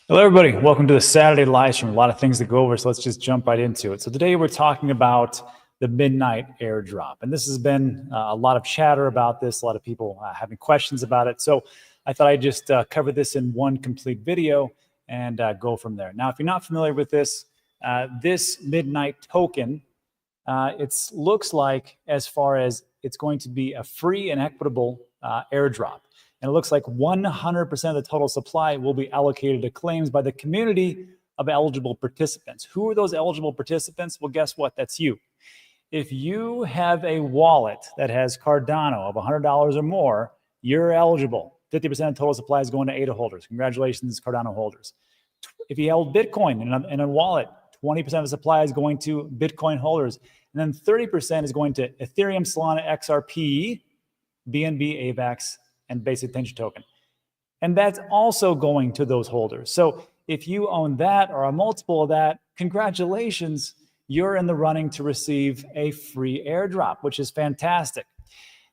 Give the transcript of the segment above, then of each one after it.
Hello, everybody. Welcome to the Saturday live stream. A lot of things to go over, so let's just jump right into it. So today we're talking about the Midnight airdrop, and this has been a lot of chatter about this, a lot of people having questions about it. So I thought I'd just cover this in one complete video and go from there. Now, if you're not familiar with this, this Midnight token, it looks like as far as it's going to be a free and equitable airdrop. And it looks like 100% of the total supply will be allocated to claims by the community of eligible participants. Who are those eligible participants? Well, guess what? That's you. If you have a wallet that has Cardano of $100 or more, you're eligible. 50% of total supply is going to ADA holders. Congratulations, Cardano holders. If you held Bitcoin in a wallet, 20% of the supply is going to Bitcoin holders. And then 30% is going to Ethereum, Solana, XRP, BNB, AVAX, and basic attention token. And that's also going to those holders. So if you own that or a multiple of that, congratulations, you're in the running to receive a free airdrop, which is fantastic.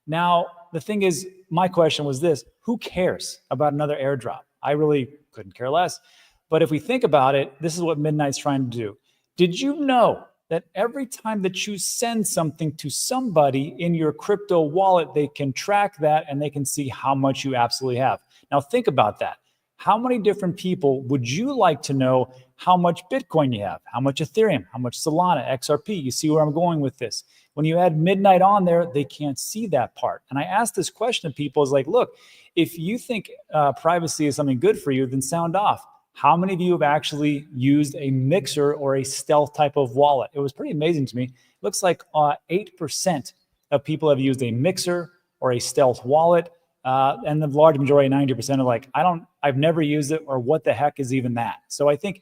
Now, the thing is, my question was this: who cares about another airdrop? I really couldn't care less. But if we think about it, this is what Midnight's trying to do. Did you know that every time that you send something to somebody in your crypto wallet, they can track that and they can see how much you absolutely have? Now think about that. How many different people would you like to know how much Bitcoin you have, how much Ethereum, how much Solana, XRP? You see where I'm going with this. When you add Midnight on there, they can't see that part. And I asked this question to people, is like, look, if you think privacy is something good for you, then sound off. How many of you have actually used a mixer or a stealth type of wallet? It was pretty amazing to me. It looks like 8% of people have used a mixer or a stealth wallet. And the large majority, 90%, are like, I've never used it, or what the heck is even that? So I think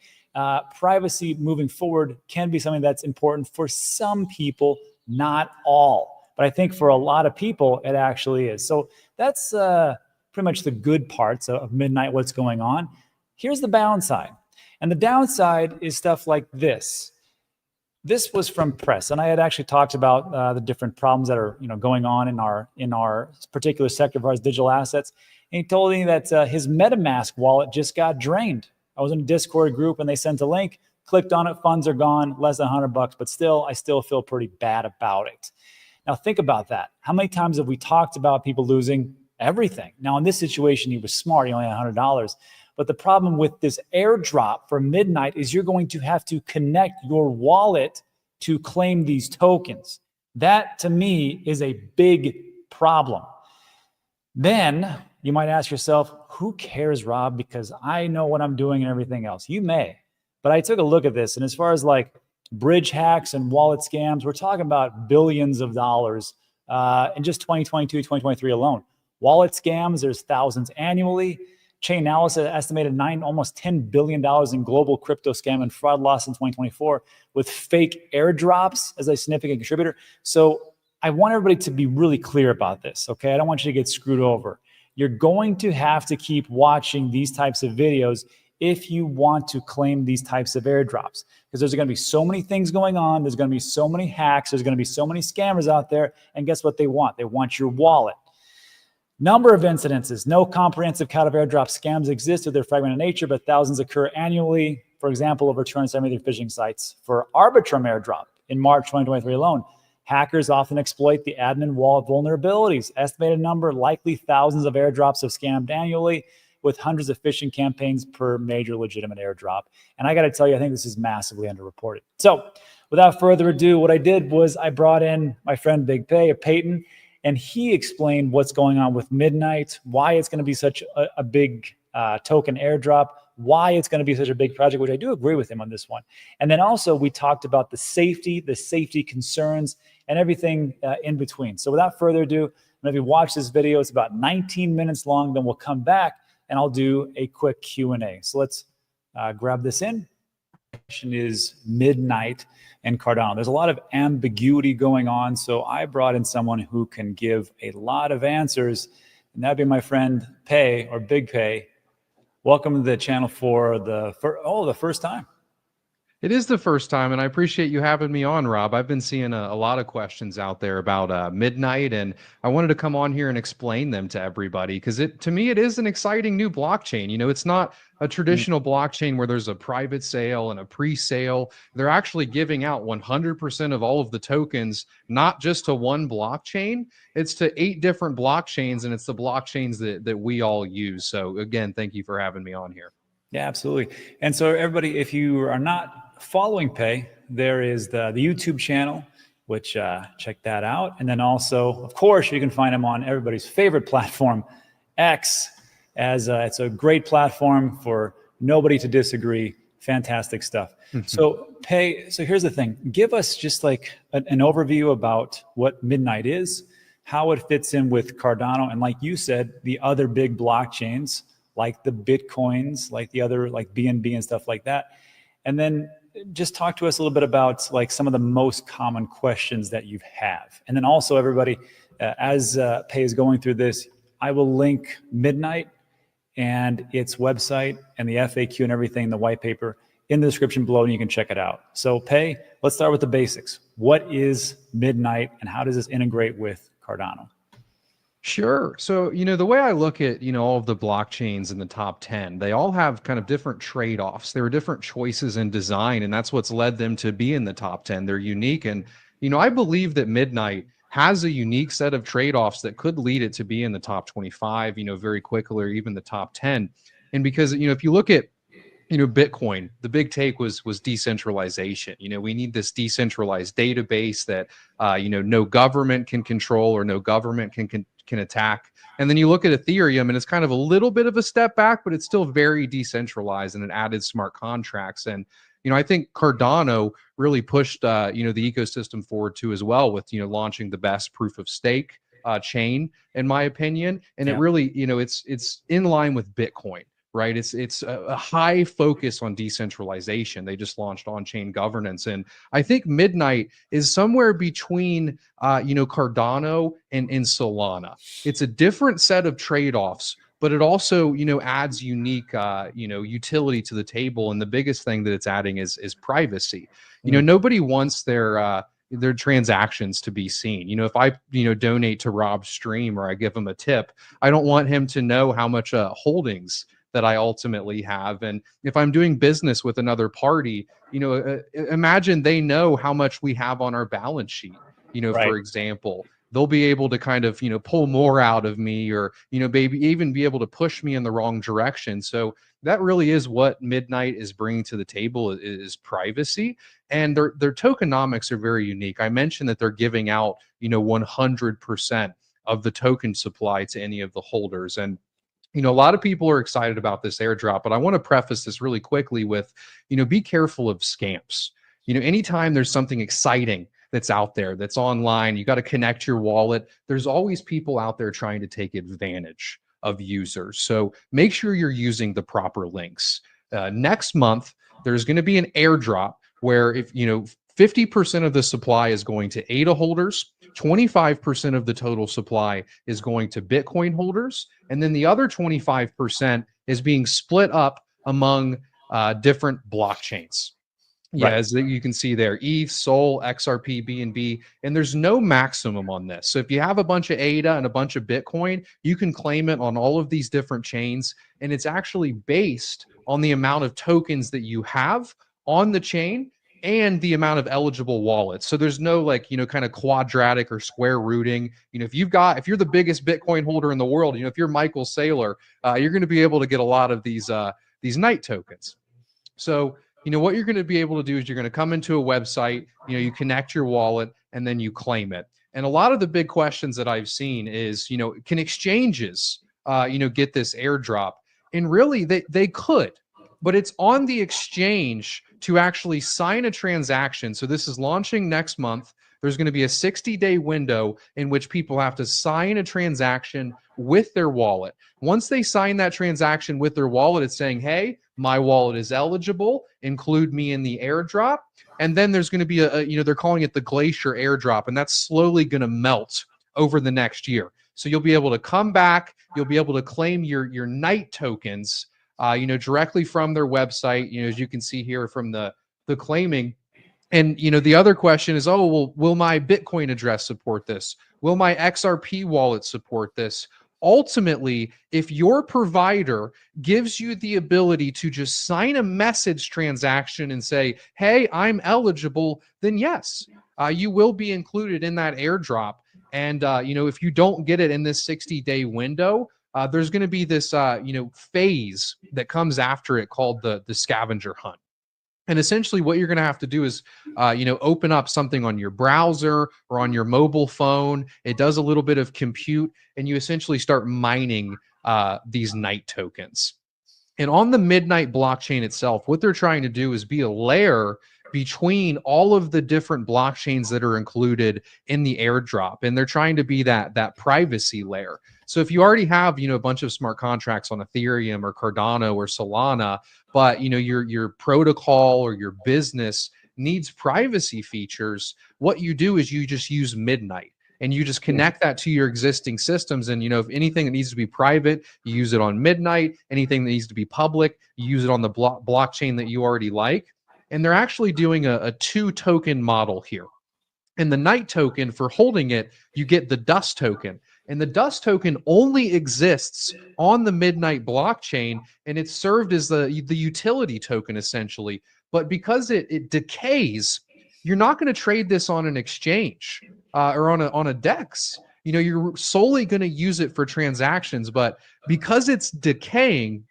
privacy moving forward can be something that's important for some people, not all. But I think for a lot of people, it actually is. So that's pretty much the good parts of Midnight, what's going on. Here's the downside. And the downside is stuff like this. This was from press, and I had actually talked about the different problems that are going on in our particular sector of ours, digital assets. And he told me that his MetaMask wallet just got drained. I was in a Discord group and they sent a link, clicked on it, funds are gone, less than $100, but still, I still feel pretty bad about it. Now think about that. How many times have we talked about people losing everything? Now in this situation, he was smart, he only had $100. But the problem with this airdrop for Midnight is you're going to have to connect your wallet to claim these tokens. That, to me, is a big problem. Then you might ask yourself, who cares, Rob? Because I know what I'm doing and everything else. You may. But I took a look at this, and as far as like bridge hacks and wallet scams, we're talking about billions of dollars in just 2022, 2023 alone. Wallet scams, there's thousands annually. Chainalysis estimated almost $10 billion in global crypto scam and fraud loss in 2024, with fake airdrops as a significant contributor. So I want everybody to be really clear about this, okay? I don't want you to get screwed over. You're going to have to keep watching these types of videos if you want to claim these types of airdrops, because there's going to be so many things going on. There's going to be so many hacks. There's going to be so many scammers out there. And guess what they want? They want your wallet. Number of incidences. No comprehensive count of airdrop scams exist due to their fragmented nature, but thousands occur annually. For example, over 273 phishing sites. For Arbitrum airdrop in March 2023 alone, hackers often exploit the admin wallet vulnerabilities. Estimated number, likely thousands of airdrops have scammed annually, with hundreds of phishing campaigns per major legitimate airdrop. And I got to tell you, I think this is massively underreported. So without further ado, what I did was I brought in my friend Big Peyton, and he explained what's going on with Midnight, why it's going to be such a big token airdrop, why it's going to be such a big project, which I do agree with him on this one. And then also we talked about the safety concerns, and everything in between. So without further ado, if you watch this video, it's about 19 minutes long. Then we'll come back and I'll do a quick Q&A. So let's grab this in. Question is Midnight and Cardano. There's a lot of ambiguity going on, so I brought in someone who can give a lot of answers, and that'd be my friend Pay, or Big Pay. Welcome to the channel for the first time. It is the first time, and I appreciate you having me on, Rob. I've been seeing a lot of questions out there about Midnight, and I wanted to come on here and explain them to everybody because to me, it is an exciting new blockchain. You know, it's not a Mm. traditional blockchain where there's a private sale and a pre-sale. They're actually giving out 100% of all of the tokens, not just to one blockchain. It's to 8 different blockchains, and it's the blockchains that we all use. So again, thank you for having me on here. Yeah, absolutely. And so everybody, if you are not following Pay, there is the YouTube channel, which check that out. And then also, of course, you can find him on everybody's favorite platform, X, as it's a great platform for nobody to disagree. Fantastic stuff. So Pay, so here's the thing. Give us just like an overview about what Midnight is, how it fits in with Cardano, and like you said, the other big blockchains, like the Bitcoins, like the other, like BNB and stuff like that. And then just talk to us a little bit about like some of the most common questions that you have. And then also everybody, as Pay is going through this, I will link Midnight and its website and the FAQ and everything, the white paper in the description below, and you can check it out. So Pay, let's start with the basics. What is Midnight and how does this integrate with Cardano? Sure. So, you know, the way I look at, you know, all of the blockchains in the top 10, they all have kind of different trade-offs. There are different choices in design, and that's what's led them to be in the top 10. They're unique. And, you know, I believe that Midnight has a unique set of trade-offs that could lead it to be in the top 25, you know, very quickly, or even the top 10. And because, you know, if you look at, you know, Bitcoin, the big take was decentralization. You know, we need this decentralized database that, you know, no government can control or no government can attack. And then you look at Ethereum, and it's kind of a little bit of a step back, but it's still very decentralized, and it added smart contracts. And, you know, I think Cardano really pushed, you know, the ecosystem forward too as well with, you know, launching the best proof of stake chain, in my opinion. And it really, you know, it's in line with Bitcoin. Right. It's a high focus on decentralization. They just launched on-chain governance. And I think Midnight is somewhere between, you know, Cardano and Solana. It's a different set of trade-offs, but it also, you know, adds unique, you know, utility to the table. And the biggest thing that it's adding is privacy. You know, nobody wants their transactions to be seen. You know, if I, you know, donate to Rob's stream or I give him a tip, I don't want him to know how much holdings that I ultimately have. And if I'm doing business with another party, you know, imagine they know how much we have on our balance sheet. You know, for example, they'll be able to kind of, you know, pull more out of me, or, you know, maybe even be able to push me in the wrong direction. So that really is what Midnight is bringing to the table, is privacy. And their tokenomics are very unique. I mentioned that they're giving out, you know, 100% of the token supply to any of the holders. And you know, a lot of people are excited about this airdrop, but I want to preface this really quickly with, you know, be careful of scams. You know, anytime there's something exciting that's out there, that's online, you got to connect your wallet. There's always people out there trying to take advantage of users. So make sure you're using the proper links. Next month, there's going to be an airdrop where, if you know, 50% of the supply is going to ADA holders, 25% of the total supply is going to Bitcoin holders, and then the other 25% is being split up among different blockchains. Yeah, as you can see there, ETH, Sol, XRP, BNB, and there's no maximum on this. So if you have a bunch of ADA and a bunch of Bitcoin, you can claim it on all of these different chains, and it's actually based on the amount of tokens that you have on the chain and the amount of eligible wallets. So there's no, like, you know, kind of quadratic or square rooting. You know, if you're the biggest Bitcoin holder in the world, you know, if you're Michael Saylor, you're going to be able to get a lot of these Night tokens. So, you know, what you're going to be able to do is you're going to come into a website, you know, you connect your wallet, and then you claim it. And a lot of the big questions that I've seen is, you know, can exchanges, you know, get this airdrop? And really, they could, but it's on the exchange to actually sign a transaction. So this is launching next month. There's going to be a 60-day window in which people have to sign a transaction with their wallet. Once they sign that transaction with their wallet, it's saying, hey, my wallet is eligible, include me in the airdrop. And then there's going to be you know, they're calling it the Glacier airdrop, and that's slowly going to melt over the next year. So you'll be able to come back, you'll be able to claim your Night tokens, you know, directly from their website. You know, as you can see here from the the claiming. And, you know, the other question is, oh, well, will my Bitcoin address support this? Will my XRP wallet support this? Ultimately, if your provider gives you the ability to just sign a message transaction and say, hey, I'm eligible, then yes, you will be included in that airdrop. And, you know, if you don't get it in this 60-day window, there's going to be this, you know, phase that comes after it called the scavenger hunt. And essentially what you're going to have to do is, you know, open up something on your browser or on your mobile phone. It does a little bit of compute, and you essentially start mining these night tokens. And on the Midnight blockchain itself, what they're trying to do is be a layer between all of the different blockchains that are included in the airdrop. And they're trying to be that privacy layer. So if you already have, you know, a bunch of smart contracts on Ethereum or Cardano or Solana, but, you know, your protocol or your business needs privacy features, what you do is you just use Midnight. And you just connect that to your existing systems. And, you know, if anything that needs to be private, you use it on Midnight. Anything that needs to be public, you use it on the blockchain that you already like. And they're actually doing a 2-token model here. And the night token, for holding it, you get the dust token. And the dust token only exists on the Midnight blockchain, and it's served as the utility token, essentially. But because it decays, you're not going to trade this on an exchange or on a DEX. You know, you're solely going to use it for transactions. But because it's decaying,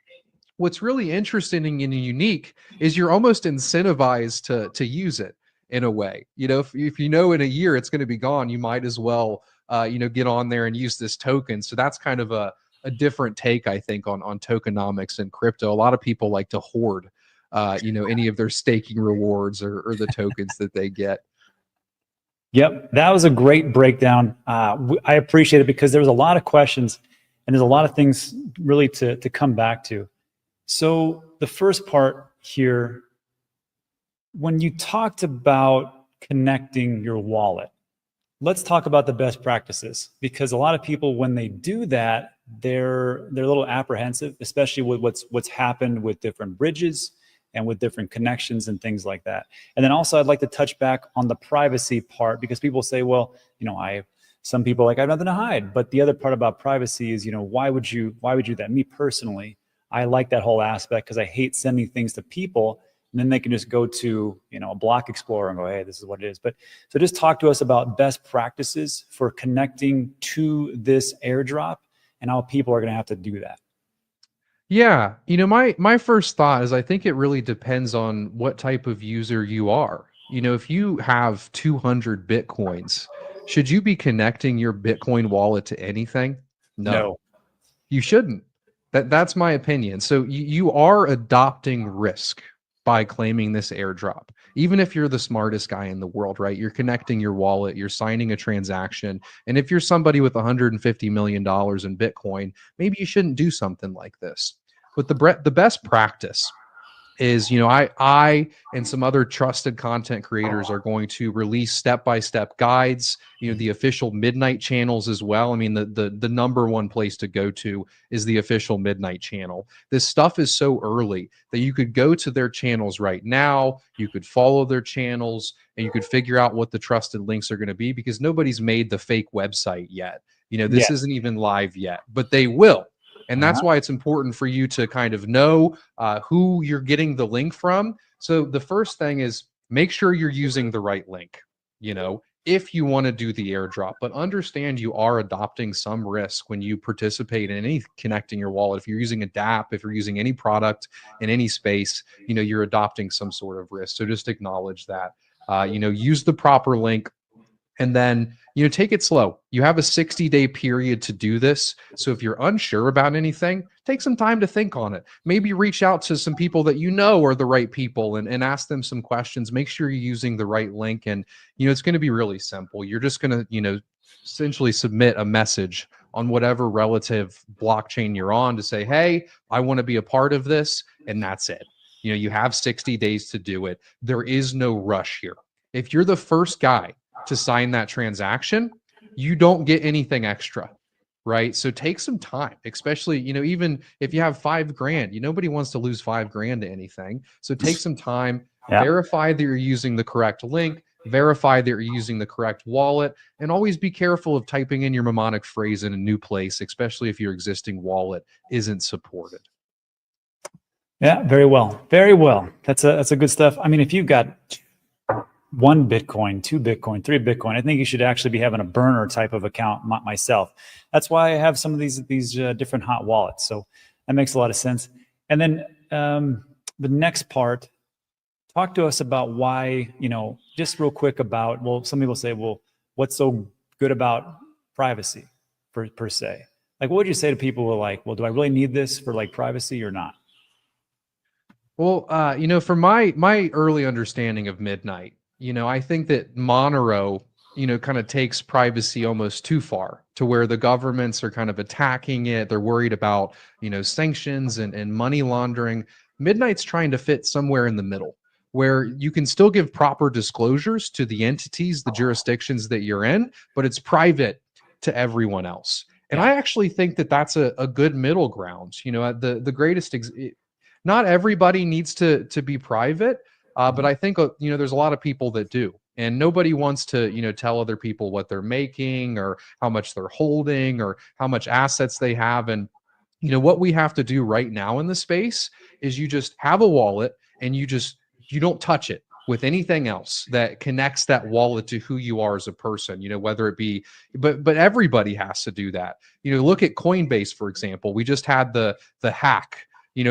what's really interesting and unique is you're almost incentivized to use it in a way. You know, if you know in a year it's going to be gone, you might as well, you know, get on there and use this token. So that's kind of a different take, I think, on tokenomics and crypto. A lot of people like to hoard, you know, any of their staking rewards or the tokens that they get. Yep, that was a great breakdown. I appreciate it because there was a lot of questions and there's a lot of things really to come back to. So the first part here, when you talked about connecting your wallet, let's talk about the best practices, because a lot of people, when they do that, they're a little apprehensive, especially with what's happened with different bridges and with different connections and things like that. And then also I'd like to touch back on the privacy part, because people say, well, you know, some people like, I have nothing to hide. But the other part about privacy is, you know, why would you do that? Me personally, I like that whole aspect because I hate sending things to people and then they can just go to, you know, a block explorer and go, hey, this is what it is. But so just talk to us about best practices for connecting to this airdrop and how people are going to have to do that. Yeah, you know, my first thought is I think it really depends on what type of user you are. You know, if you have 200 Bitcoins, should you be connecting your Bitcoin wallet to anything? No. You shouldn't. That's my opinion. So you are adopting risk by claiming this airdrop. Even if you're the smartest guy in the world, right? You're connecting your wallet, you're signing a transaction. And if you're somebody with $150 million in Bitcoin, maybe you shouldn't do something like this. But the best practice is, you know, I and some other trusted content creators are going to release step-by-step guides, you know, the official Midnight channels as well. I mean, the number one place to go to is the official Midnight channel. This stuff is so early that you could go to their channels right now, you could follow their channels, and you could figure out what the trusted links are going to be, because nobody's made the fake website yet. You know, this isn't even live yet, but they will. And that's why it's important for you to kind of know who you're getting the link from. So the first thing is make sure you're using the right link, you know, if you want to do the airdrop. But understand you are adopting some risk when you participate in any connecting your wallet. If you're using a DApp, if you're using any product in any space, you know, you're adopting some sort of risk. So just acknowledge that. You know, use the proper link. And then, you know, take it slow. You have a 60-day period to do this. So if you're unsure about anything, take some time to think on it. Maybe reach out to some people that you know are the right people and ask them some questions. Make sure you're using the right link. And, you know, it's going to be really simple. You're just going to, you know, essentially submit a message on whatever relative blockchain you're on to say, hey, I want to be a part of this. And that's it. You know, you have 60 days to do it. There is no rush here. If you're the first guy to sign that transaction, you don't get anything extra, right? So take some time, especially, you know, even if you have $5 grand, nobody wants to lose $5 grand to anything. So take some time, Yeah. Verify that you're using the correct link, verify that you're using the correct wallet, and always be careful of typing in your mnemonic phrase in a new place, especially if your existing wallet isn't supported. Yeah, very well. Very well. That's a good stuff. I mean, if you've got 1 Bitcoin, 2 Bitcoin, 3 Bitcoin, I think you should actually be having a burner type of account myself. That's why I have some of these different hot wallets. So that makes a lot of sense. And then the next part, talk to us about why, just real quick about, well, some people say, well, what's so good about privacy per se? Like, what would you say to people who are like, well, do I really need this for like privacy or not? Well, from my early understanding of Midnight, I think that Monero, kind of takes privacy almost too far to where the governments are kind of attacking it. They're worried about, sanctions and money laundering. Midnight's trying to fit somewhere in the middle where you can still give proper disclosures to the entities, the jurisdictions that you're in, but it's private to everyone else. And Yeah. I actually think that that's a good middle ground. The greatest not everybody needs to be private, but I think there's a lot of people that do, and nobody wants to tell other people what they're making or how much they're holding or how much assets they have. And what we have to do right now in the space is you just have a wallet and you don't touch it with anything else that connects that wallet to who you are as a person, whether it be, but everybody has to do that. Look at Coinbase, for example. We just had the hack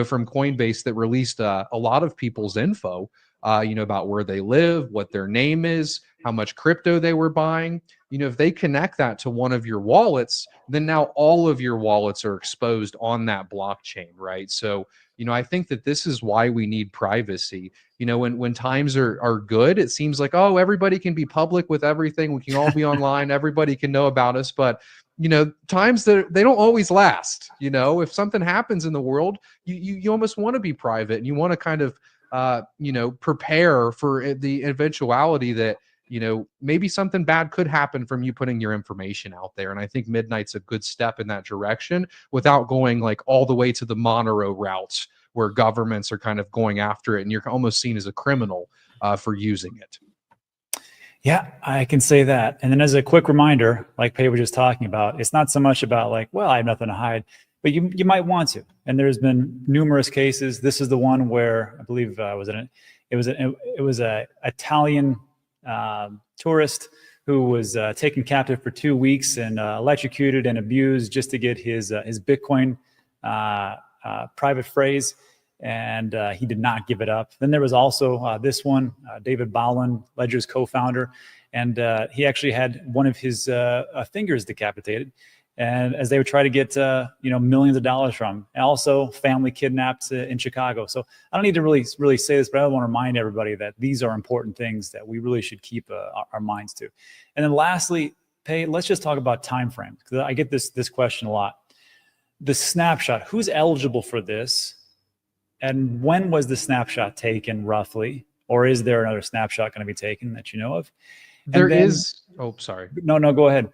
from Coinbase that released a lot of people's info, about where they live, what their name is, how much crypto they were buying. If they connect that to one of your wallets, then now all of your wallets are exposed on that blockchain, right? So, I think that this is why we need privacy. When times are good, it seems like, oh, everybody can be public with everything. We can all be online. Everybody can know about us. But times that they don't always last. If something happens in the world, you almost want to be private and you want to kind of prepare for the eventuality that maybe something bad could happen from you putting your information out there. And I think Midnight's a good step in that direction without going like all the way to the Monero route where governments are kind of going after it and you're almost seen as a criminal for using it. Yeah, I can say that. And then as a quick reminder, like Pei was just talking about, it's not so much about like, well, I have nothing to hide, but you might want to. And there's been numerous cases. This is the one where I believe it was a Italian tourist who was taken captive for 2 weeks and electrocuted and abused just to get his Bitcoin private phrase. And he did not give it up. Then there was also this one, David Bowlen, Ledger's co-founder, and he actually had one of his fingers decapitated. And as they would try to get millions of dollars from him, and also family kidnapped in Chicago. So I don't need to really say this, but I want to remind everybody that these are important things that we really should keep our minds to. And then lastly, Pei, let's just talk about time frames, because I get this question a lot. The snapshot, who's eligible for this? And when was the snapshot taken roughly? Or is there another snapshot going to be taken that you know of? Oh, sorry. No, go ahead.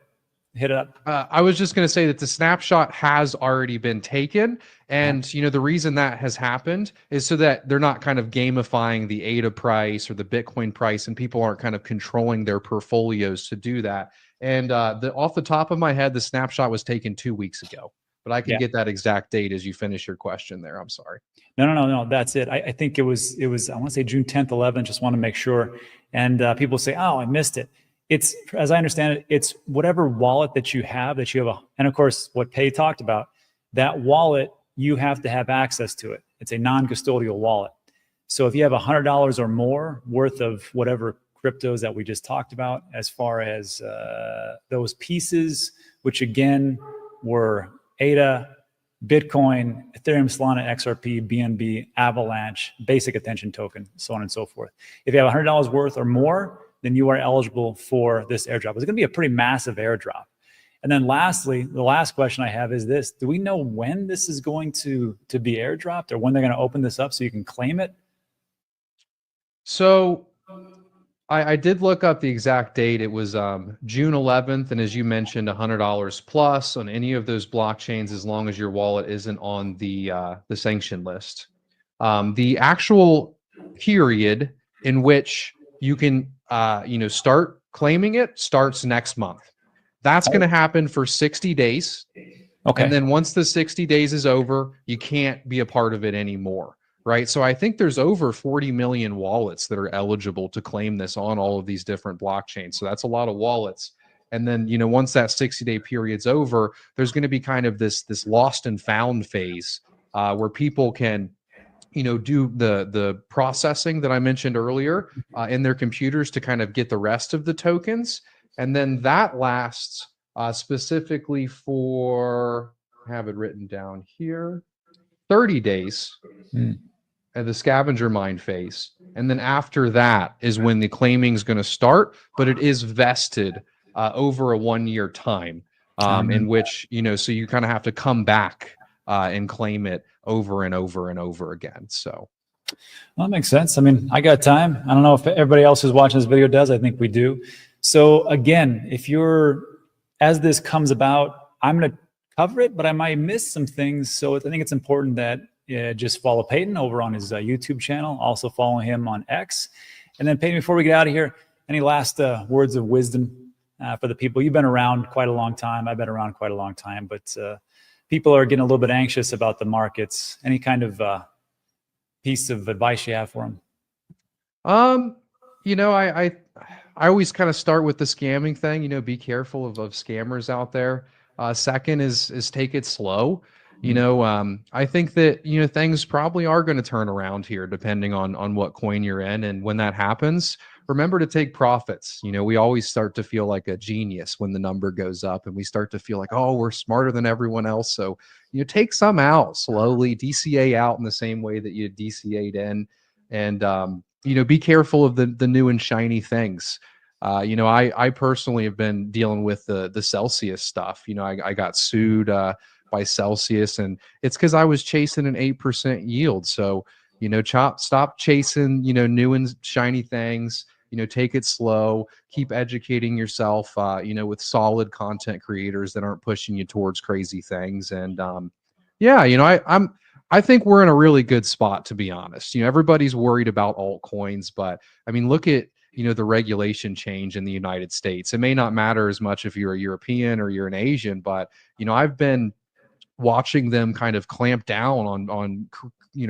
Hit it up. I was just going to say that the snapshot has already been taken. And, the reason that has happened is so that they're not kind of gamifying the ADA price or the Bitcoin price and people aren't kind of controlling their portfolios to do that. And off the top of my head, the snapshot was taken 2 weeks ago. But I can get that exact date as you finish your question there. I'm sorry. No. That's it. I think it was, I want to say June 10th, 11th, just want to make sure. And people say, oh, I missed it. It's, as I understand it, it's whatever wallet that you have, and of course, what Pei talked about, that wallet, you have to have access to it. It's a non-custodial wallet. So if you have $100 or more worth of whatever cryptos that we just talked about, as far as those pieces, which again were ADA, Bitcoin, Ethereum, Solana, XRP, BNB, Avalanche, basic attention token, so on and so forth. If you have $100 worth or more, then you are eligible for this airdrop. It's going to be a pretty massive airdrop. And then lastly, the last question I have is this. Do we know when this is going to be airdropped, or when they're going to open this up so you can claim it? So I did look up the exact date. It was June 11th. And as you mentioned, $100 plus on any of those blockchains, as long as your wallet isn't on the sanction list. The actual period in which you can, start claiming it starts next month. That's going to happen for 60 days. Okay. And then once the 60 days is over, you can't be a part of it anymore. Right. So I think there's over 40 million wallets that are eligible to claim this on all of these different blockchains. So that's a lot of wallets. And then, once that 60-day period's over, there's going to be kind of this lost and found phase where people can, do the processing that I mentioned earlier in their computers to kind of get the rest of the tokens. And then that lasts specifically for, I have it written down here, 30 days at the scavenger mine phase. And then after that is when the claiming is going to start, but it is vested over a 1-year time in which, so you kind of have to come back and claim it over and over and over again. So well, that makes sense. I mean, I got time. I don't know if everybody else who's watching this video does. I think we do. So again, as this comes about, I'm going to cover it, but I might miss some things. So I think it's important that just follow Peyton over on his YouTube channel. Also follow him on X. And then Peyton, before we get out of here, any last words of wisdom for the people? You've been around quite a long time. I've been around quite a long time, but people are getting a little bit anxious about the markets. Any kind of piece of advice you have for them? I always kind of start with the scamming thing. Be careful of scammers out there. Second is take it slow. I think that things probably are going to turn around here depending on what coin you're in, and when that happens, remember to take profits. We always start to feel like a genius when the number goes up, and we start to feel like, oh, we're smarter than everyone else. So take some out slowly, DCA out in the same way that you DCA'd in, and be careful of the new and shiny things. I personally have been dealing with the Celsius stuff. I got sued by Celsius, and it's because I was chasing an 8% yield. So stop chasing new and shiny things. Take it slow, keep educating yourself with solid content creators that aren't pushing you towards crazy things. And I think we're in a really good spot, to be honest. Everybody's worried about altcoins, but I mean, look at the regulation change in the United States. It may not matter as much if you're a European or you're an Asian, but I've been watching them kind of clamp down on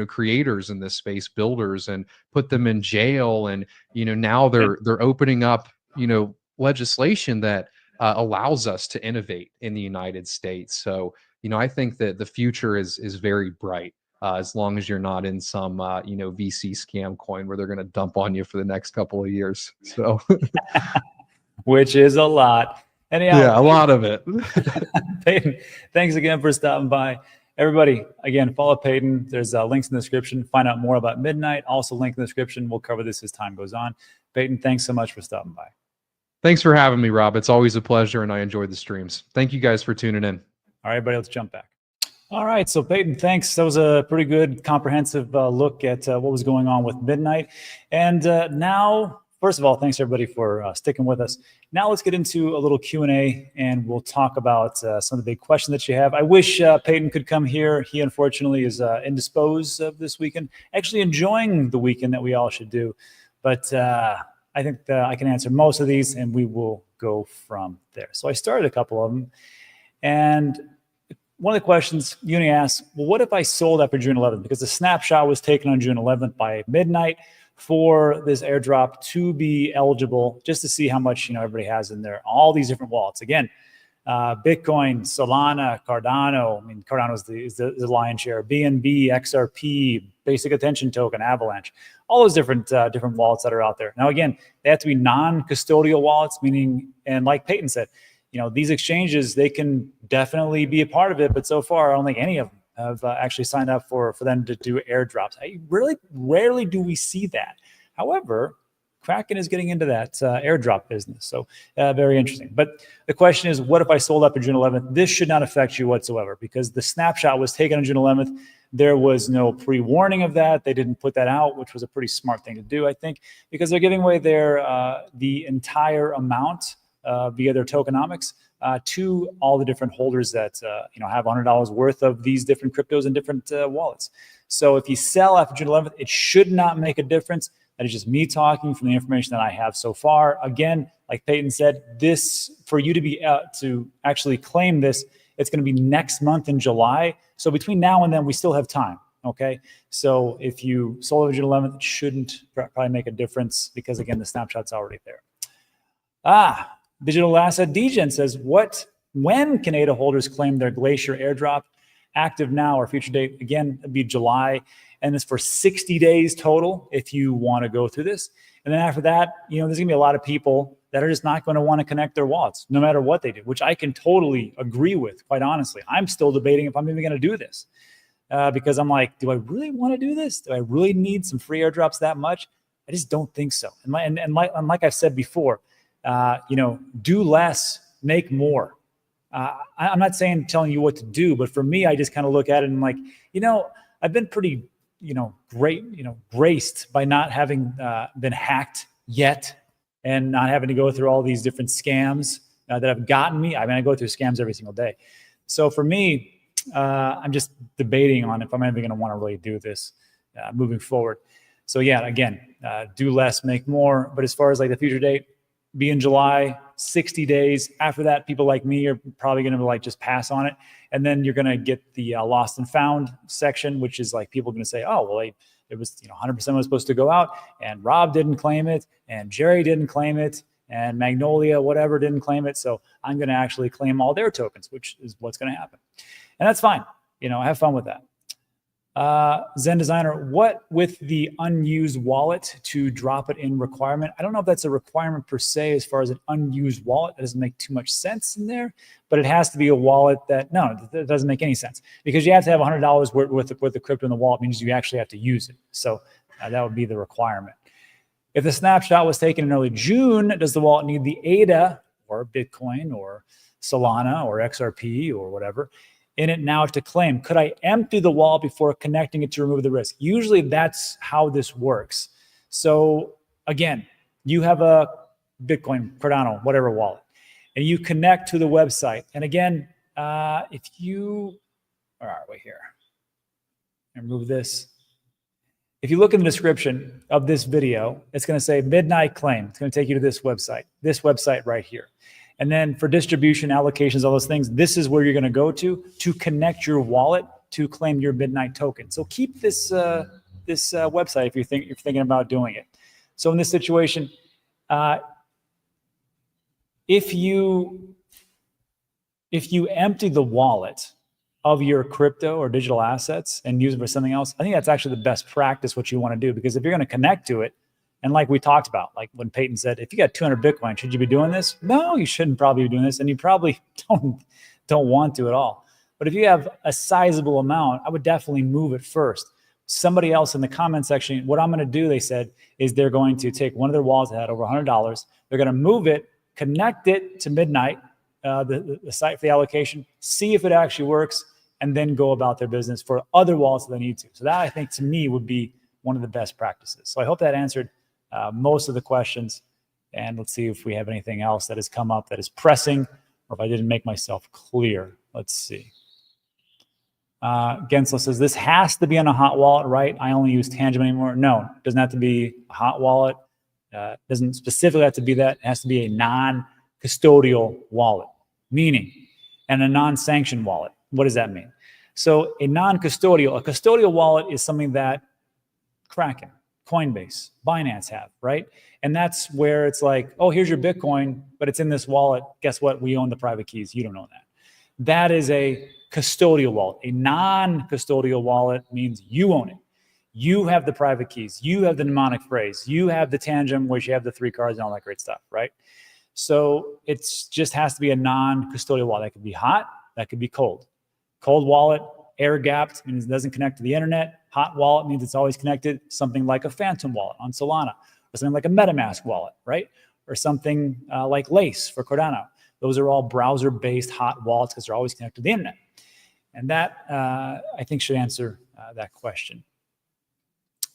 creators in this space, builders, and put them in jail. And now they're opening up legislation that allows us to innovate in the United States. So I think that the future is very bright, as long as you're not in some VC scam coin where they're going to dump on you for the next couple of years. So which is a lot. Anyhow, yeah, a lot of it. Peyton, thanks again for stopping by. Everybody, again, follow Peyton. There's links in the description. Find out more about Midnight. Also, link in the description. We'll cover this as time goes on. Peyton, thanks so much for stopping by. Thanks for having me, Rob. It's always a pleasure, and I enjoy the streams. Thank you guys for tuning in. All right, everybody, let's jump back. All right, so Peyton, thanks. That was a pretty good, comprehensive look at what was going on with Midnight. And now, first of all, thanks everybody for sticking with us. Now let's get into a little Q&A, and we'll talk about some of the big questions that you have. I wish Peyton could come here. He unfortunately is indisposed of this weekend, actually enjoying the weekend that we all should do. But I think I can answer most of these, and we will go from there. So I started a couple of them. And one of the questions Uni asks, well, what if I sold after June 11th? Because the snapshot was taken on June 11th by midnight for this airdrop to be eligible, just to see how much everybody has in there. All these different wallets. Again, Bitcoin, Solana, Cardano. I mean, Cardano is the lion's share. BNB, XRP, Basic Attention Token, Avalanche. All those different wallets that are out there. Now, again, they have to be non-custodial wallets, meaning, and like Peyton said, these exchanges, they can definitely be a part of it, but so far, I don't think any of them have actually signed up for them to do airdrops. Really rarely do we see that. However, Kraken is getting into that airdrop business. So very interesting. But the question is, what if I sold up on June 11th? This should not affect you whatsoever, because the snapshot was taken on June 11th. There was no pre-warning of that. They didn't put that out, which was a pretty smart thing to do, I think, because they're giving away the entire amount via their tokenomics to all the different holders that have $100 worth of these different cryptos and different wallets. So if you sell after June 11th, it should not make a difference. That is just me talking from the information that I have so far. Again, like Peyton said, this, for you to be to actually claim this, it's going to be next month in July. So between now and then, we still have time. Okay. So if you sold on June 11th, it shouldn't probably make a difference because, again, the snapshot's already there. Digital asset D.A.N says, when can ADA holders claim their Glacier airdrop? Active now or future date? Again, it'd be July. And it's for 60 days total if you want to go through this. And then after that, there's going to be a lot of people that are just not going to want to connect their wallets no matter what they do, which I can totally agree with, quite honestly. I'm still debating if I'm even going to do this because I'm like, do I really want to do this? Do I really need some free airdrops that much? I just don't think so. And like I've said before, do less, make more. I'm not telling you what to do, but for me, I just kind of look at it and I'm like, I've been pretty, graced by not having been hacked yet and not having to go through all these different scams that have gotten me. I mean, I go through scams every single day. So for me, I'm just debating on if I'm even going to want to really do this moving forward. So yeah, again, do less, make more. But as far as like the future date, be in July, 60 days. After that, people like me are probably going to just pass on it. And then you're going to get the lost and found section, which is like people are going to say, oh, well, it was 100% was supposed to go out and Rob didn't claim it and Jerry didn't claim it and Magnolia, whatever, didn't claim it. So I'm going to actually claim all their tokens, which is what's going to happen. And that's fine. Have fun with that. Zen Designer, what with the unused wallet to drop it in requirement? I don't know if that's a requirement per se as far as an unused wallet. That doesn't make too much sense in there, but it has to be a wallet that doesn't make any sense because you have to have $100 worth of crypto in the wallet means you actually have to use it. So that would be the requirement. If the snapshot was taken in early June, does the wallet need the ADA or Bitcoin or Solana or XRP or whatever in it now to claim? Could I empty the wallet before connecting it to remove the risk? Usually that's how this works. So again, you have a Bitcoin, Cardano, whatever wallet, and you connect to the website. And again, where are we here? Remove this. If you look in the description of this video, it's going to say Midnight Claim. It's going to take you to this website right here. And then for distribution, allocations, all those things, this is where you're going to go to connect your wallet to claim your Midnight token. So keep this website if you're thinking about doing it. So in this situation, if you empty the wallet of your crypto or digital assets and use it for something else, I think that's actually the best practice, what you want to do, because if you're going to connect to it, and like we talked about, like when Peyton said, if you got 200 Bitcoin, should you be doing this? No, you shouldn't probably be doing this. And you probably don't want to at all. But if you have a sizable amount, I would definitely move it first. Somebody else in the comment section, what I'm going to do, they said, is they're going to take one of their wallets that had over $100. They're going to move it, connect it to Midnight, the site for the allocation, see if it actually works, and then go about their business for other wallets that they need to. So that, I think, to me, would be one of the best practices. So I hope that answered most of the questions. And let's see if we have anything else that has come up that is pressing, or if I didn't make myself clear. Let's see. Gensel says, this has to be on a hot wallet, right? I only use TANGEM anymore. No, it doesn't have to be a hot wallet. It doesn't specifically have to be that. It has to be a non-custodial wallet, meaning, and a non-sanctioned wallet. What does that mean? So a custodial wallet is something that Kraken, Coinbase, Binance have, right? And that's where it's like, oh, here's your Bitcoin, but it's in this wallet. Guess what? We own the private keys. You don't own that. That is a custodial wallet. A non-custodial wallet means you own it. You have the private keys. You have the mnemonic phrase. You have the TANGEM, which you have the 3 cards and all that great stuff, right? So it just has to be a non-custodial wallet. That could be hot. That could be cold. Cold wallet, air-gapped, means it doesn't connect to the internet. Hot wallet means it's always connected. Something like a Phantom wallet on Solana, or something like a MetaMask wallet, right? Or something like Lace for Cardano. Those are all browser-based hot wallets because they're always connected to the internet. And that, I think, should answer that question.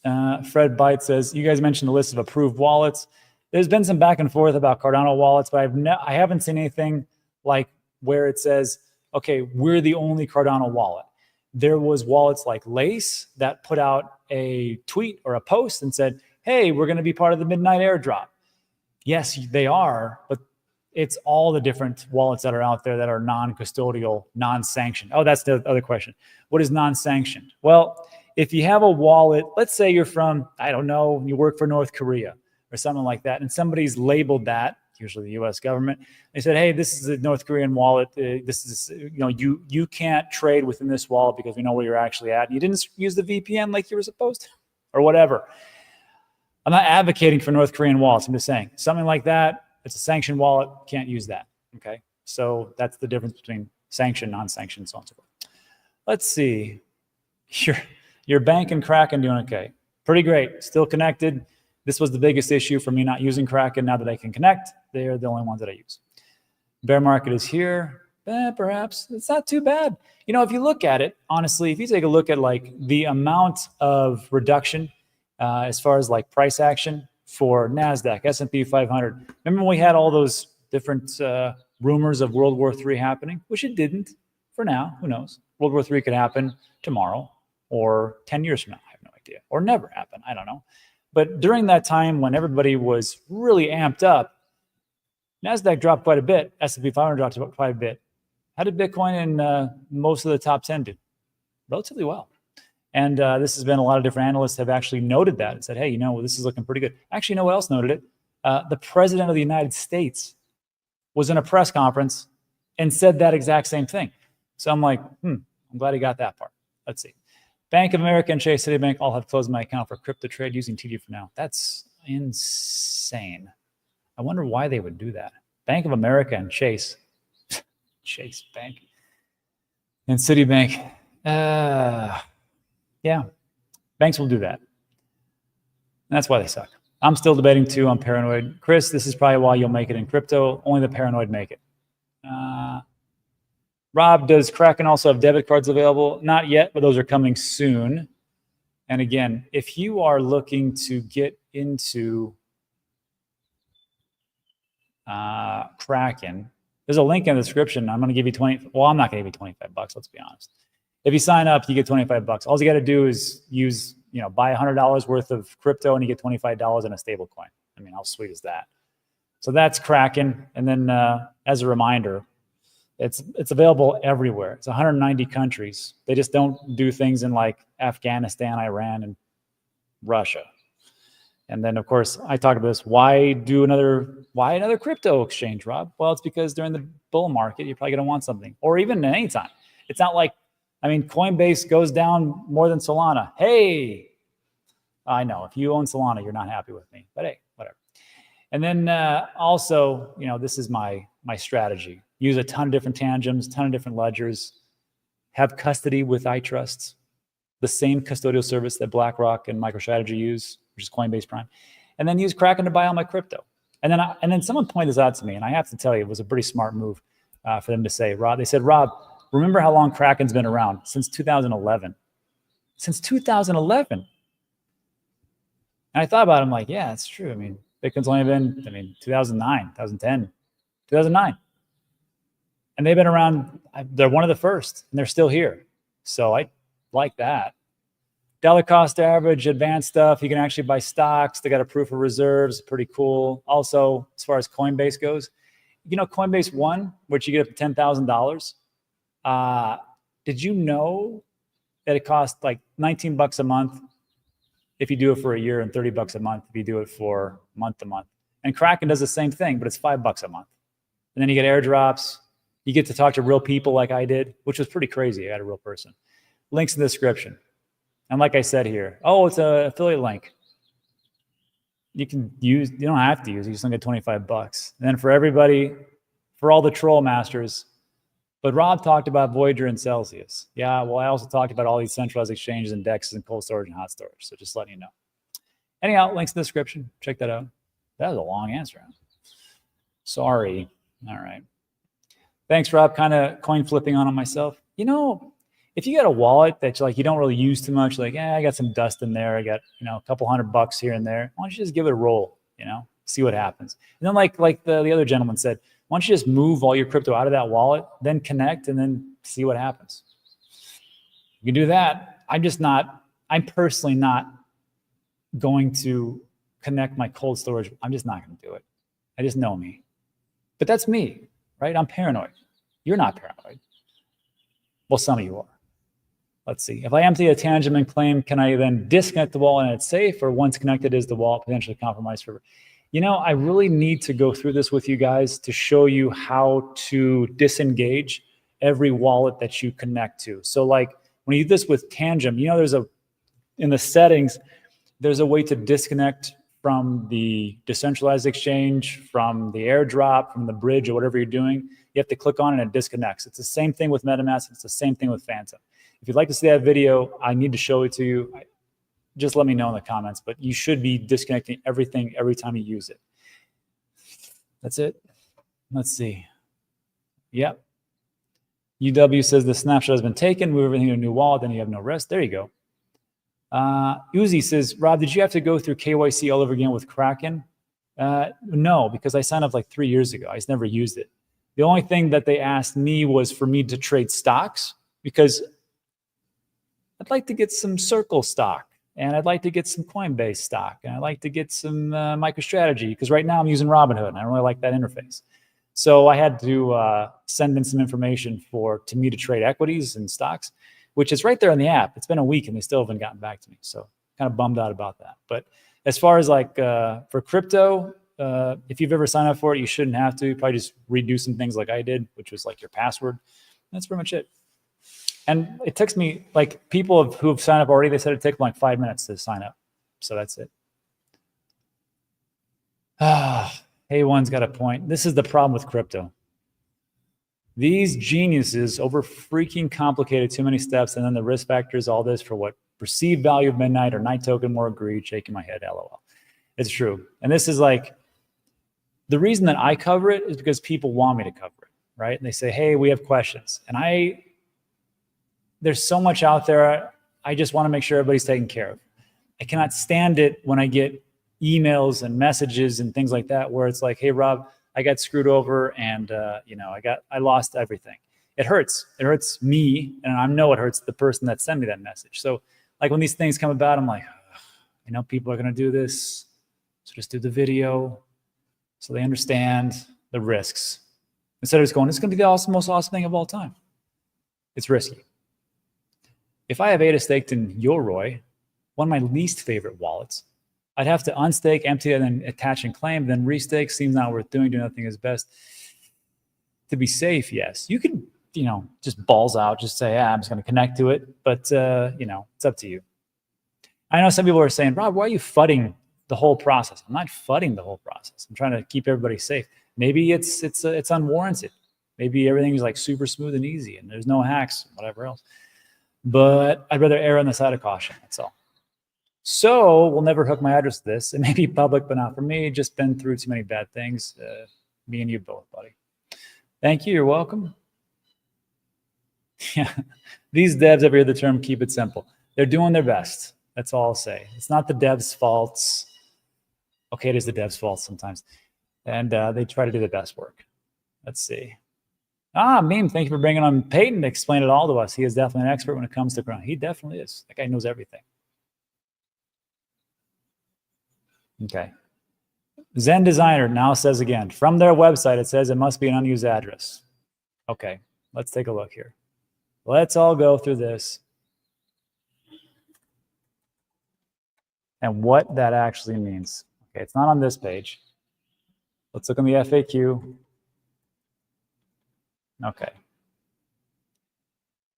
Fred Byte says, you guys mentioned the list of approved wallets. There's been some back and forth about Cardano wallets, but I haven't seen anything like where it says, okay, we're the only Cardano wallet. There was wallets like Lace that put out a tweet or a post and said, hey, we're going to be part of the Midnight airdrop. Yes, they are, but it's all the different wallets that are out there that are non-custodial, non-sanctioned. Oh, that's the other question. What is non-sanctioned? Well, if you have a wallet, let's say you're from, I don't know, you work for North Korea or something like that, and somebody's labeled that, usually the US government, they said, hey, this is a North Korean wallet. This is, you can't trade within this wallet because we know where you're actually at. You didn't use the VPN like you were supposed to, or whatever. I'm not advocating for North Korean wallets. I'm just saying something like that. It's a sanctioned wallet. Can't use that. Okay. So that's the difference between sanctioned, non-sanctioned, so on and so forth. Let's see. Your bank and Kraken doing okay. Pretty great. Still connected. This was the biggest issue for me not using Kraken. Now that I can connect, they're the only ones that I use. Bear market is here. Perhaps it's not too bad. If you look at it, honestly, if you take a look at like the amount of reduction as far as like price action for NASDAQ, S&P 500. Remember when we had all those different rumors of World War III happening, which it didn't for now. Who knows? World War III could happen tomorrow or 10 years from now. I have no idea. Or never happen. I don't know. But during that time when everybody was really amped up, NASDAQ dropped quite a bit. S&P 500 dropped quite a bit. How did Bitcoin and most of the top 10 do? Relatively well. And this has been a lot of different analysts have actually noted that and said, hey, this is looking pretty good. Actually, you know what else noted it? The president of the United States was in a press conference and said that exact same thing. So I'm like, I'm glad he got that part. Let's see. Bank of America and Chase Citibank all have closed my account for crypto trade using TD for now. That's insane. I wonder why they would do that. Bank of America and Chase Bank and Citibank. Yeah, banks will do that. And that's why they suck. I'm still debating too. I'm paranoid. Chris, this is probably why you'll make it in crypto. Only the paranoid make it. Rob, does Kraken also have debit cards available? Not yet, but those are coming soon. And again, if you are looking to get into Kraken, there's a link in the description. I'm going to give you 20. Well, I'm not going to give you $25. Let's be honest. If you sign up, you get $25. All you got to do is use, buy $100 worth of crypto and you get $25 in a stable coin. I mean, how sweet is that? So that's Kraken. And then as a reminder, it's available everywhere. It's 190 countries. They just don't do things in like Afghanistan, Iran, and Russia. And then, of course, I talked about this. Why another crypto exchange, Rob? Well, it's because during the bull market, you're probably going to want something. Or even at any time. It's not like, Coinbase goes down more than Solana. Hey, I know. If you own Solana, you're not happy with me. But hey, whatever. And then also, this is my strategy. Use a ton of different tangems, ton of different ledgers. Have custody with iTRUST, the same custodial service that BlackRock and MicroStrategy use, which is Coinbase Prime. And then use Kraken to buy all my crypto. And then someone pointed this out to me, and I have to tell you, it was a pretty smart move for them to say, Rob. They said, Rob, remember how long Kraken's been around? Since 2011. Since 2011. And I thought about it. I'm like, yeah, that's true. Bitcoin's only been, 2009, 2010, 2009. And they've been around. They're one of the first, and they're still here. So I like that. Dollar cost average, advanced stuff. You can actually buy stocks. They got a proof of reserves. Pretty cool. Also, as far as Coinbase goes, Coinbase One, which you get up to $10,000. Did you know that it costs like $19 a month if you do it for a year and $30 a month if you do it for month to month? And Kraken does the same thing, but it's $5 a month. And then you get airdrops. You get to talk to real people like I did, which was pretty crazy. I got a real person. Links in the description. And like I said here, it's an affiliate link. You don't have to use it. You just don't get $25. And then for everybody, for all the troll masters, but Rob talked about Voyager and Celsius. Yeah, well, I also talked about all these centralized exchanges and DEXs and cold storage and hot storage. So just letting you know. Anyhow, links in the description. Check that out. That was a long answer. Sorry. All right. Thanks, Rob. Kind of coin flipping on myself. If you got a wallet that you don't really use too much, like, I got some dust in there. I got, a couple $100 here and there. Why don't you just give it a roll, see what happens. And then like the other gentleman said, why don't you just move all your crypto out of that wallet, then connect, and then see what happens. You can do that. I'm personally not going to connect my cold storage. I'm just not going to do it. I just know me. But that's me, right? I'm paranoid. You're not paranoid. Well, some of you are. Let's see. If I empty a TANGEM and claim, can I then disconnect the wallet and it's safe? Or once connected, is the wallet potentially compromised forever? You know, I really need to go through this with you guys to show you how to disengage every wallet that you connect to. So like when you do this with TANGEM, you know, in the settings, there's a way to disconnect from the decentralized exchange, from the airdrop, from the bridge, or whatever you're doing. You have to click on it and it disconnects. It's the same thing with MetaMask. It's the same thing with Phantom. If you'd like to see that video, I need to show it to you. Just let me know in the comments, but you should be disconnecting everything every time you use it. That's it. Let's see. Yep. UW says the snapshot has been taken. Move everything to a new wallet, then you have no risk. There you go. Uzi says, Rob, did you have to go through KYC all over again with Kraken? No, because I signed up like 3 years ago. I just never used it. The only thing that they asked me was for me to trade stocks, because I'd like to get some Circle stock, and I'd like to get some Coinbase stock, and I'd like to get some MicroStrategy, because right now I'm using Robinhood, and I don't really like that interface. So I had to send in some information to me to trade equities and stocks, which is right there in the app. It's been a week and they still haven't gotten back to me. So kind of bummed out about that. But as far as like for crypto, if you've ever signed up for it, you shouldn't have to. You probably just redo some things like I did, which was like your password. That's pretty much it. And it takes me, like people who have signed up already, they said it'd take them like 5 minutes to sign up. So that's it. A1's got a point. This is the problem with crypto. These geniuses over freaking complicated too many steps, and then the risk factors, all this for what? Perceived value of Midnight or Night token, more greed, shaking my head, LOL. It's true. And this is like, the reason that I cover it is because people want me to cover it, right? And they say, hey, we have questions. And there's so much out there. I just want to make sure everybody's taken care of. I cannot stand it when I get emails and messages and things like that where it's like, hey, Rob, I got screwed over and I lost everything. It hurts. It hurts me, and I know it hurts the person that sent me that message. So like when these things come about, I'm like, I know people are going to do this, so just do the video so they understand the risks. Instead of just going, it's going to be the most awesome thing of all time. It's risky. If I have ADA staked in Yoroi, one of my least favorite wallets, I'd have to unstake, empty it, and then attach and claim, then restake. Seems not worth doing. Do nothing is best. To be safe, yes. You could, just balls out, just say, I'm just going to connect to it. But, it's up to you. I know some people are saying, Rob, why are you fudding the whole process? I'm not fudding the whole process. I'm trying to keep everybody safe. Maybe it's unwarranted. Maybe everything is like super smooth and easy and there's no hacks, whatever else. But I'd rather err on the side of caution. That's all. So we'll never hook my address to this. It may be public, but not for me. Just been through too many bad things. Me and you both, buddy. Thank you. You're welcome. Yeah. These devs ever hear the term keep it simple? They're doing their best. That's all I'll say. It's not the devs' faults. Okay, it is the devs' fault sometimes. And they try to do the best work. Let's see. Meme, thank you for bringing on Peyton to explain it all to us. He is definitely an expert when it comes to Cardano. He definitely is. That guy knows everything. Okay. Zen Designer now says again, from their website, it says it must be an unused address. Okay, let's take a look here. Let's all go through this and what that actually means. Okay, it's not on this page. Let's look on the FAQ. Okay.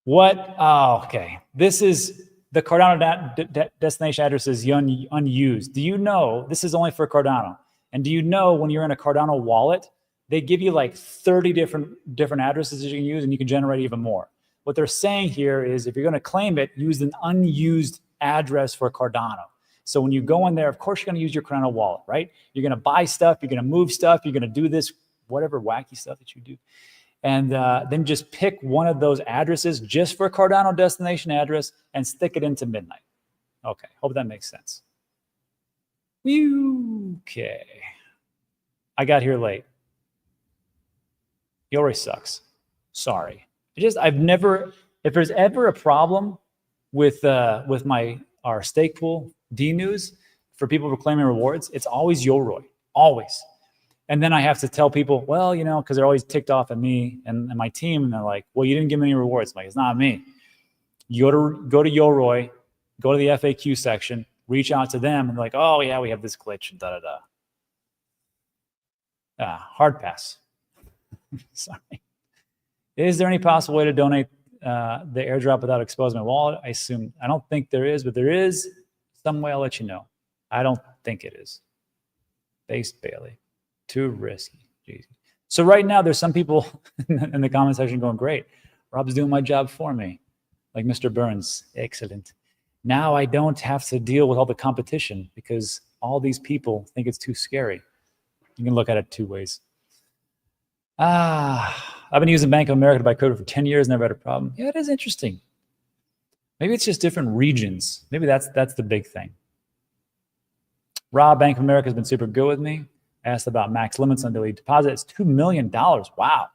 Okay. This is the Cardano destination address is unused. Do you know, this is only for Cardano. And do you know when you're in a Cardano wallet, they give you like 30 different addresses you can use and you can generate even more. What they're saying here is if you're going to claim it, use an unused address for Cardano. So when you go in there, of course, you're going to use your Cardano wallet, right? You're going to buy stuff, you're going to move stuff, you're going to do this, whatever wacky stuff that you do. And then just pick one of those addresses just for Cardano destination address and stick it into Midnight. Okay, hope that makes sense. Okay. I got here late. Yoroi sucks. Sorry. I've never, if there's ever a problem with our stake pool, D-News, for people reclaiming rewards, it's always Yoroi, always. And then I have to tell people, well, you know, because they're always ticked off at me and my team, and they're like, well, you didn't give me any rewards. I'm like, it's not me. You go to Yoroi, go to the FAQ section, reach out to them, and they're like, oh yeah, we have this glitch, and da-da-da. Hard pass. Sorry. Is there any possible way to donate the airdrop without exposing my wallet? I don't think there is, but there is some way. I'll let you know. I don't think it is. Based Bailey. Too risky. Jeez. So right now, there's some people in the comment section going, great. Rob's doing my job for me. Like Mr. Burns. Excellent. Now I don't have to deal with all the competition because all these people think it's too scary. You can look at it two ways. I've been using Bank of America to buy crypto for 10 years, never had a problem. Yeah, it is interesting. Maybe it's just different regions. Maybe that's the big thing. Rob, Bank of America has been super good with me. I asked about max limits on daily deposit. It's $2 million. Wow.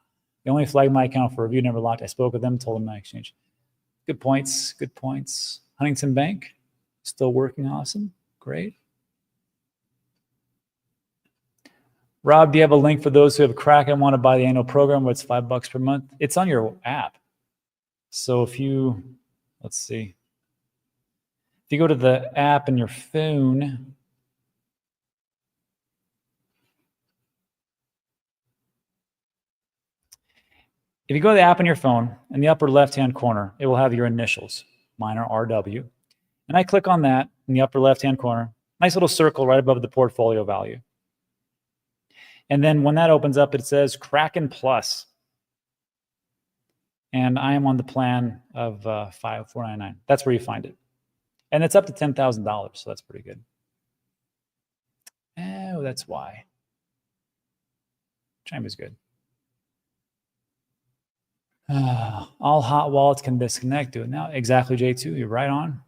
They only flagged my account for review, never locked. I spoke with them, told them my exchange. Good points. Good points. Huntington Bank, still working awesome. Great. Rob, do you have a link for those who have Kraken and want to buy the annual program where it's $5 per month? It's on your app. So if you, let's see. If you go to the app in your phone, if you go to the app on your phone, in the upper left-hand corner, it will have your initials. Mine are RW. And I click on that in the upper left-hand corner. Nice little circle right above the portfolio value. And then when that opens up, it says Kraken Plus. And I am on the plan of $5,499. That's where you find it. And it's up to $10,000, so that's pretty good. Oh, that's why. Chime is good. All hot wallets can disconnect. Do it now. Exactly, J2. You're right on.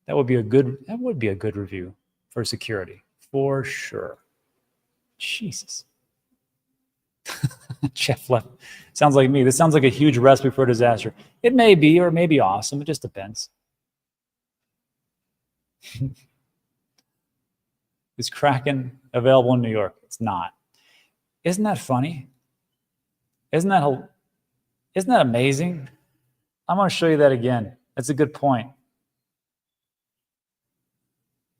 That would be a good review for security, for sure. Jesus. Jeff left. Sounds like me. This sounds like a huge recipe for a disaster. It may be, or it may be awesome. It just depends. Is Kraken available in New York? It's not. Isn't that funny? Isn't that amazing? I'm going to show you that again. That's a good point.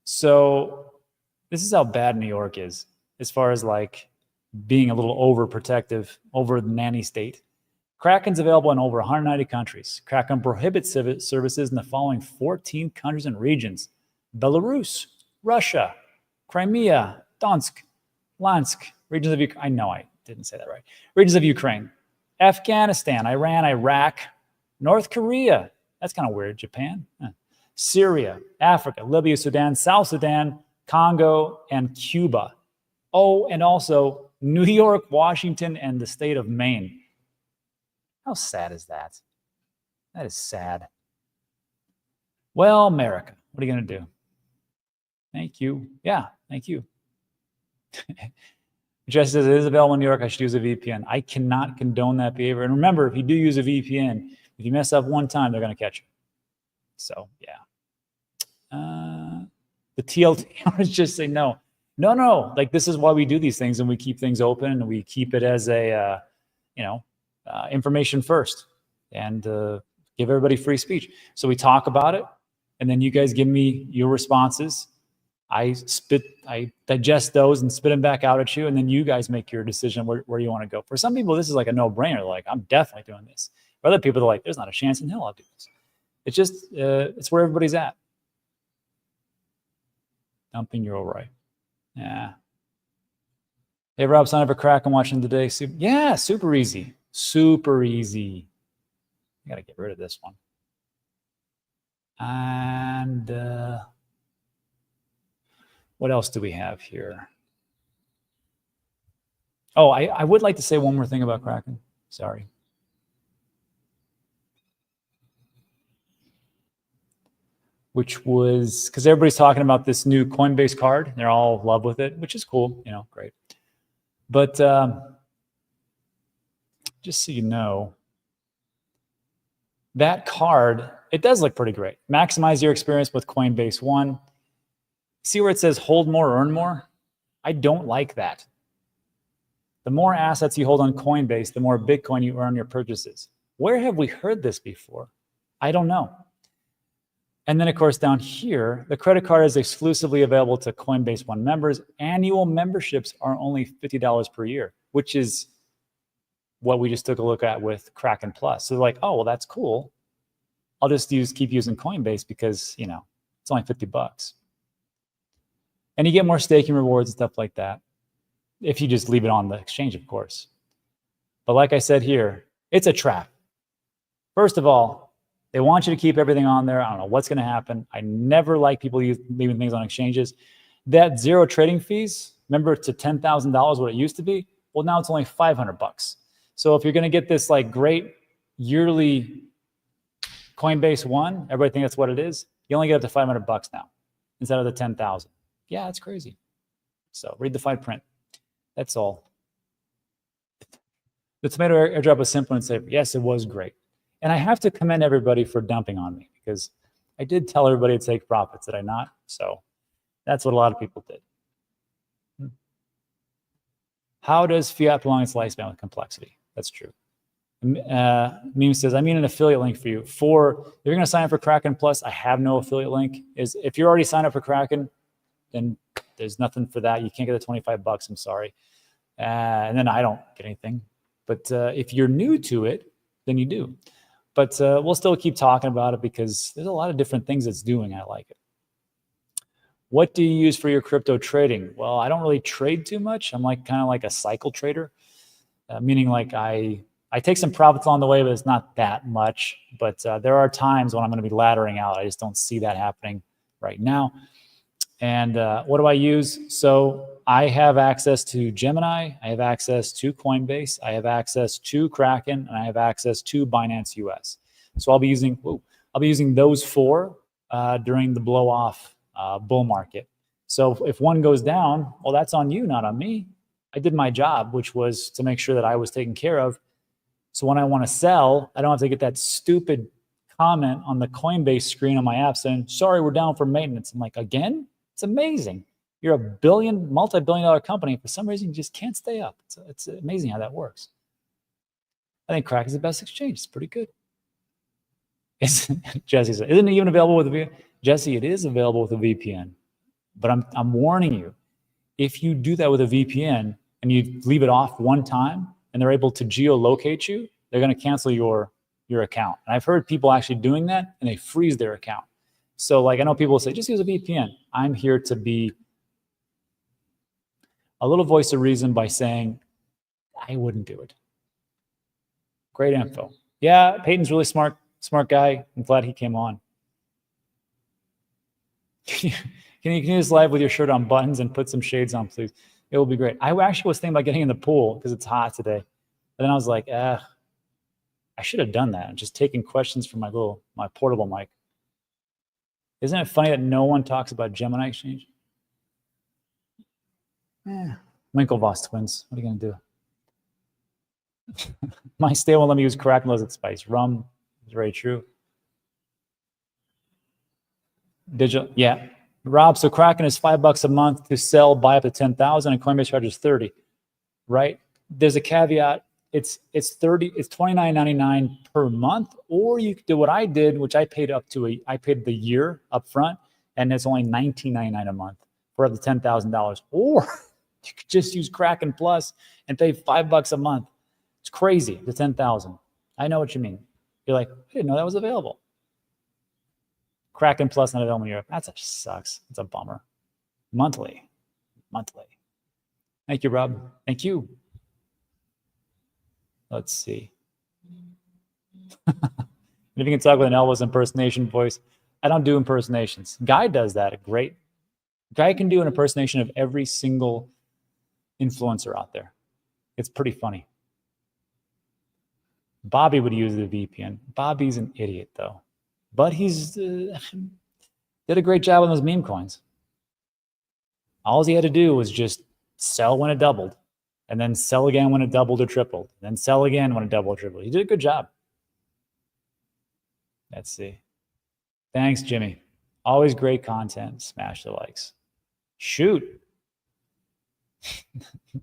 So this is how bad New York is as far as like being a little overprotective over the nanny state. Kraken's available in over 190 countries. Kraken prohibits services in the following 14 countries and regions: Belarus, Russia, Crimea, Donetsk, Luhansk, regions of Ukraine. I know I didn't say that right. Regions of Ukraine, Afghanistan, Iran, Iraq, North Korea. That's kind of weird. Japan, Syria, Africa, Libya, Sudan, South Sudan, Congo, and Cuba. Oh, and also New York, Washington, and the state of Maine. How sad is that? That is sad. Well, America, what are you going to do? Thank you. Yeah, thank you. Jess says it is available in New York. I should use a VPN. I cannot condone that behavior. And remember, if you do use a VPN, if you mess up one time, they're going to catch you. So, yeah. The TLT just say no. No. Like, this is why we do these things, and we keep things open, and we keep it as a, information first, and give everybody free speech. So we talk about it, and then you guys give me your responses. I digest those and spit them back out at you, and then you guys make your decision where you want to go. For some people, this is like a no-brainer. Like, I'm definitely doing this. For other people, they're like, there's not a chance in hell I'll do this. It's just, it's where everybody's at. Dumping your right. Yeah. Hey, Rob, sign up for Kraken watching today. Yeah, super easy. Super easy. I got to get rid of this one. And what else do we have here? Oh, I would like to say one more thing about Kraken. Sorry. Which was, because everybody's talking about this new Coinbase card. They're all in love with it, which is cool. Great. But just so you know, that card, it does look pretty great. Maximize your experience with Coinbase One. See where it says hold more, earn more? I don't like that. The more assets you hold on Coinbase, the more Bitcoin you earn your purchases. Where have we heard this before? I don't know. And then, of course, down here, the credit card is exclusively available to Coinbase One members. Annual memberships are only $50 per year, which is what we just took a look at with Kraken Plus. So they're like, oh, well, that's cool. I'll just keep using Coinbase because, you know, it's only $50. And you get more staking rewards and stuff like that if you just leave it on the exchange, of course. But like I said here, it's a trap. First of all, they want you to keep everything on there. I don't know what's going to happen. I never like people leaving things on exchanges. That zero trading fees, remember to $10,000 what it used to be? Well, now it's only $500. So if you're going to get this like great yearly Coinbase One, everybody thinks that's what it is. You only get up to $500 now instead of the 10,000. Yeah, that's crazy. So read the fine print. That's all. The tomato airdrop was simple and safe. Yes, it was great. And I have to commend everybody for dumping on me because I did tell everybody to take profits, did I not? So that's what a lot of people did. How does fiat prolong its lifespan with complexity? That's true. Meme says, I mean an affiliate link for you. If you're going to sign up for Kraken Plus, I have no affiliate link. If you're already signed up for Kraken, then there's nothing for that. You can't get the $25. I'm sorry. And then I don't get anything. But if you're new to it, then you do. But we'll still keep talking about it because there's a lot of different things it's doing. I like it. What do you use for your crypto trading? Well, I don't really trade too much. I'm kind of like a cycle trader, meaning like I take some profits along the way, but it's not that much. But there are times when I'm going to be laddering out. I just don't see that happening right now. And what do I use? So I have access to Gemini. I have access to Coinbase. I have access to Kraken, and I have access to Binance US. So I'll be using those four during the blow off bull market. So if one goes down, well, that's on you, not on me. I did my job, which was to make sure that I was taken care of. So when I want to sell, I don't have to get that stupid comment on the Coinbase screen on my app saying, sorry, we're down for maintenance. I'm like, again? It's amazing. You're a multi-billion-dollar company. For some reason, you just can't stay up. It's amazing how that works. I think Kraken is the best exchange. It's pretty good. Jesse said, isn't it even available with a VPN? Jesse, it is available with a VPN. But I'm warning you, if you do that with a VPN and you leave it off one time and they're able to geolocate you, they're going to cancel your account. And I've heard people actually doing that and they freeze their account. So like I know people say, just use a VPN. I'm here to be a little voice of reason by saying, I wouldn't do it. Great info. Yeah, Peyton's really smart guy. I'm glad he came on. Can you do this live with your shirt on buttons and put some shades on, please? It will be great. I actually was thinking about getting in the pool because it's hot today. But then I was like, I should have done that. Just taking questions from my portable mic. Isn't it funny that no one talks about Gemini Exchange? Winklevoss twins. What are you going to do? My stay won't let me use Kraken unless it's spice. Rum is very true. Digital, yeah. Rob, so Kraken is $5 a month to sell, buy up to 10,000, and Coinbase charges 30, right? There's a caveat. It's $29.99 per month, or you could do what I did, which I paid I paid the year up front, and it's only $19.99 a month for up to $10,000. Or you could just use Kraken Plus and pay $5 a month. It's crazy, the 10,000. I know what you mean. You're like, I didn't know that was available. Kraken Plus not available in Europe. That sucks. It's a bummer. Monthly. Thank you, Rob. Thank you. Let's see. If you can talk with an Elvis impersonation voice, I don't do impersonations. Guy does that. Guy can do an impersonation of every single influencer out there. It's pretty funny. Bobby would use the VPN. Bobby's an idiot, though. But he's did a great job on those meme coins. All he had to do was just sell when it doubled, and then sell again when it doubled or tripled, then sell again when it doubled or tripled. He did a good job. Let's see. Thanks, Jimmy. Always great content. Smash the likes. Shoot.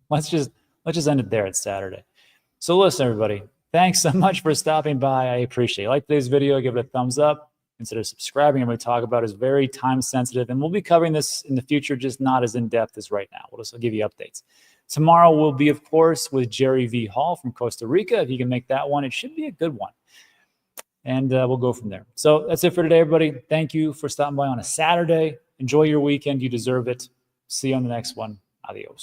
let's just end it there. It's Saturday. So listen, everybody, thanks so much for stopping by. I appreciate it. Like today's video, give it a thumbs up. Consider subscribing. And we talk about is very time sensitive, and we'll be covering this in the future, just not as in depth as right now. We'll just give you updates. Tomorrow will be, of course, with Jerry V. Hall from Costa Rica. If you can make that one, it should be a good one. And we'll go from there. So that's it for today, everybody. Thank you for stopping by on a Saturday. Enjoy your weekend. You deserve it. See you on the next one. Adios.